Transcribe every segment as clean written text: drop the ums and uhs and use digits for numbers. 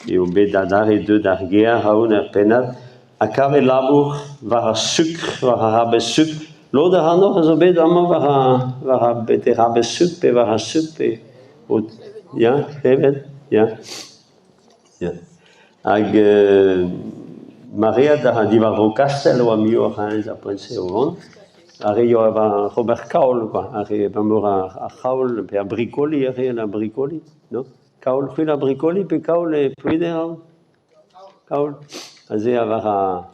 et au bédadar et deux d'arguer, haun penat, a cave labour, var sucre, var rabe sucre, l'autre a noch so bédamo var beterabe sucre, var sucre, ja, evet, ja, ja. Ag Maria da di var au castello a mio hein, a pense au vent. Are io ava Robert Caul, quoi. Are bamor a Caul, per bricoli, are la bricoli, no? Caul, qui la bricoli, pe Caul e pluidera. Caul. Aze ava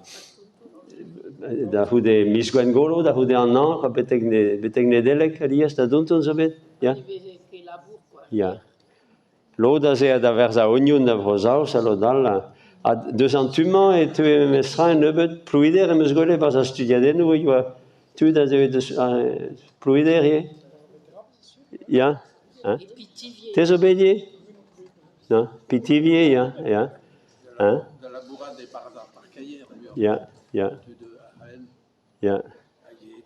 da hude misguengolo, da hude an an, ka betegne delek, alias da donton zo bet, ja? Ja. L'oda ze da verza onion da vrozau, salodal, a deus an tuman e tu mestra en nebet pluider e meus gole pas a studiadenno, io tu da ze pluider ye? Ja? Hein? T'es obédié? Non? Pitivier, ja? Ja? Hein? De la bourrade par Cahiers, Ja, ja. Ja.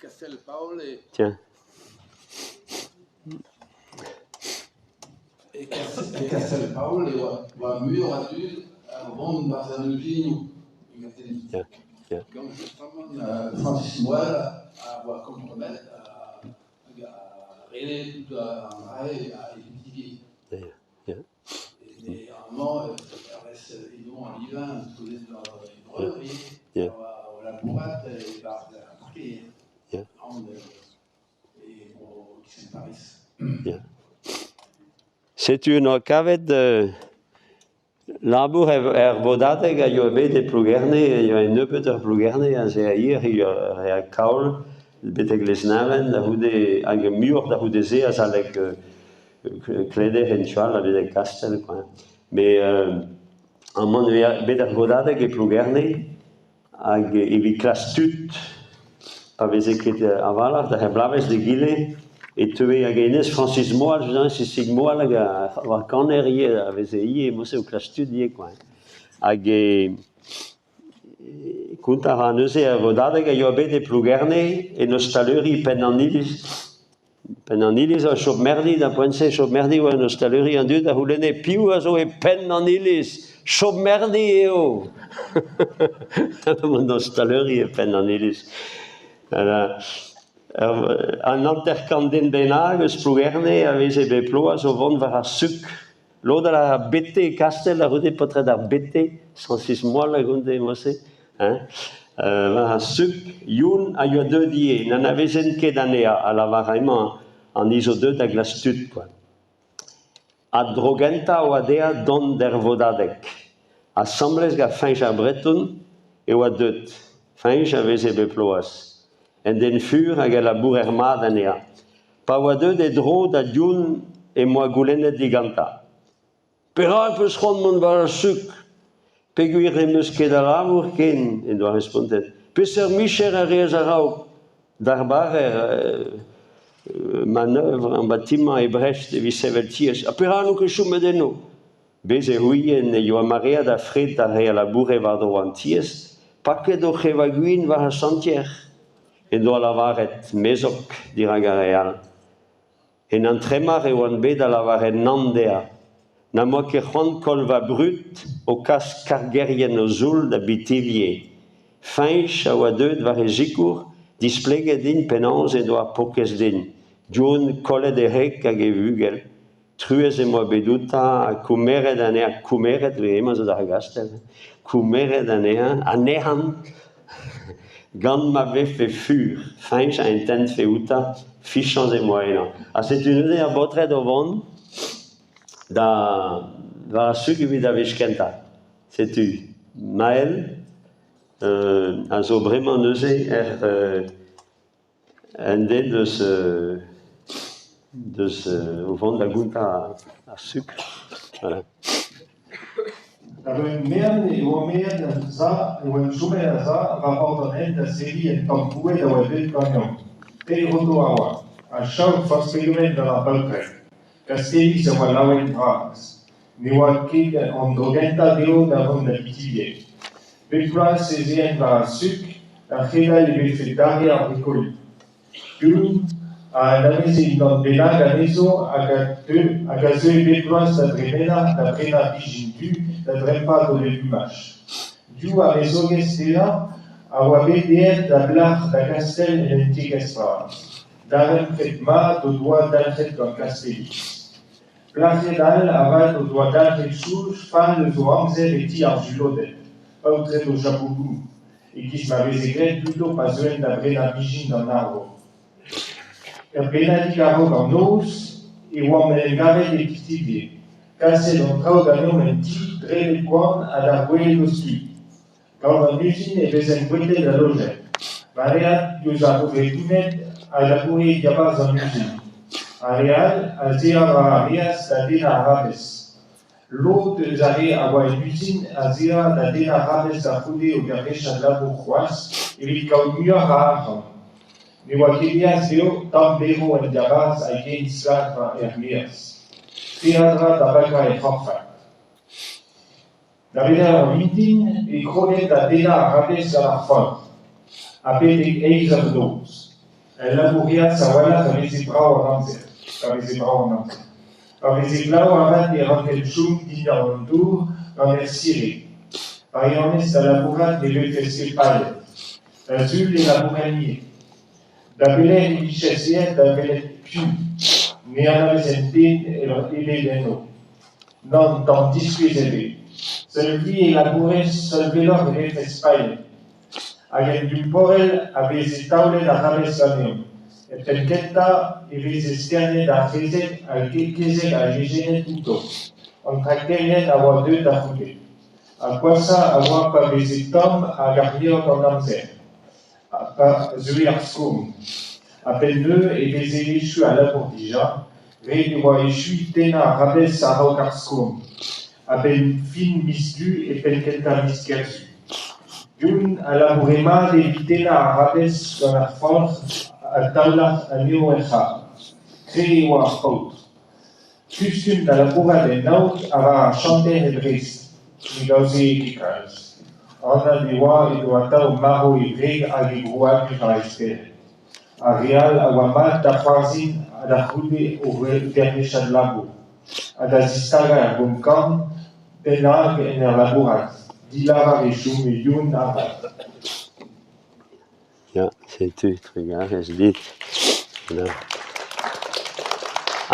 Castel Paul et... Tiens. Et Castel Paul et wa mur a dû vendre dans un usine. Ja, ja. Donc justement, Francis Moelle a compromettre à régler tout un rail à Épitivier. Ja, ja. Et à un moment, ils vont en Livain, tous les brûleries, la bourrade et par Cahiers. Ja. Et au Saint-Paris. Ja. C'est une cavet de labour vodate ga io vede plugerne, io en nebeter plugerne, a ze hier io a Caul, beteg les naven, da hude ag mur da hude ze as alek kleder en chal, avec castel, quoi. Mais en mon beter vodate ge plugerne, ag evi klas tut, pa veze ket avalach, da heblaves de gile, et tué a genes Francis Moal, je dis c'est Moal ga va canerie avec ie mo se au classe studier quoi. Ag kunta hanuse a vodade ga yobe de plugerne et nostalerie penanilis a chob merdi da pense chob merdi ou nostalerie en deux da hulene piu azo e penanilis chob merdi eo. Nostalerie e penanilis. An interkanden benag eus plugerne a veze be ploa zo vont var a suc. L'oda la bete kastel a rude potred ar bete, 106 mois la gunde mose. Var a suc, youn a yo deux die, nan a vezen ket anea a la var aiman an iso deux da glas tut, quoi. A drogenta o adea don der vodadek. A sambles ga finj a breton e oa deut. Finj a veze be ploas. En den fur hag la bourermad anea. Pa oa deut e dro da dioun e moa goulennet diganta. Perak peus c'hoant mont war a suc. Peguir e meus ket a lamour ken, en doa respondet. Peus micher a reaz a rao. Dar bar manœuvre en bâtiment e Brest e vi sevel ties. A perak nou ket choumet enno. Bez e huien e yo a marea da fred a re a la bourre war dro an ties. Paket o chevaguin war a santier. En doa la varet mezok dirag a real. En an tremar eo an bet a la varet nandea. Na moa ket c'hoant kol va brut o kas kargerien o zoul da bitivier. Finch a oa deut var e zikour displeget din penanz en doa pokez din. Djoun kollet e rek hag e vugel. Truez e moa bedouta a koumeret anea. Koumeret, ve ema zo da gastel. Koumeret anea, anehan. Gant ma vef e fur, finch a intent fe outa, fichans e moena. A c'est une idée a botred o vont da var a suc evit a vechkenta. Setu Maël a zo bremañ neuze en den deus o vont da gunta a suc. Voilà. Een mern e oa mern za, e oa choumet a za, va portonet da seri en tampouet da oa bet ganyan. Te roto a oa. A chav fas pegomet da la palkret. Kasteli se oa laouen bras. Ne oa ket an drogenta deo da vont da bitivier. Bet plas e zen va a suc, a c'hedal e bet fet dare ar bricoli. Dun, Analizi non bena ganezo agazoi beploas da dremena da brena bijindu da drempa do l'umage. Du a mesoges dela a wabe der da blar da castel en antigestra. Darem fetma do doa d'alfet dans castellis. Plafedal ava do doa d'alfet chouj fan le zo amzer eti arjulodet. Autre do japougou. Et qui m'avait écrit plutôt pas besoin da brena bijin dans l'arbre. Benadi garo dans nos, et ouamel gare des petits cassé dans trao d'anneau menti, dré de quan à la bouée d'oscu. Quand la usine est désenvoûtée de la loge, Maria nous a trouvé tout à la bouée d'abord en usine. Arial a zira varias da dena arabes. L'eau de Zare a une usine a zira da dena arabes a foudé au garèche de la bourgeoise, et il caut mieux à ne wakilias deo tambero en jabas agen slava Hermias. Fiadra tabaka e hoffa. Davida Vintin e crone da dena arabes a la fond. Apete eiser dos. El labouria sawala kavisi brau anamzer. Kavisi blau avat e rankel chum dina ondour dans el siri. Pariones a labourat de l'efesque paille. Azul et labouranier. D'abelé richessier d'abelé più, ne anavesentin eleno, non tant disquisebe. Celui élaboré solvelor et fespaille. Agent du porel avese taule da rabesanium, et penketta evese sterne da fezet a gezek a gegene tuto. On tracterien avoir deux da fouté. A quasa avoir pas vese tom a garnier en amzer. Pas zuiarsum. À peine deux et des échus à la bourdija, réduit échus tena rabes à rocarsum. À peine fin misdu et penkenta miskersu. Yun à la bourema des tena rabes dans la force à taula à neoecha. Créé ou à haute. Custum à la bourra des nautes à chanter et brise. Négocier efficace. On a des rois et doata au maro et greg à des brouades du espérer. Arial awamat da farzin da frude o dernier de labo. Da zistaga a bomkan, penag en laborat. Dilava rechum et yun avat. Ja, c'est tout, regarde, je dis. Là.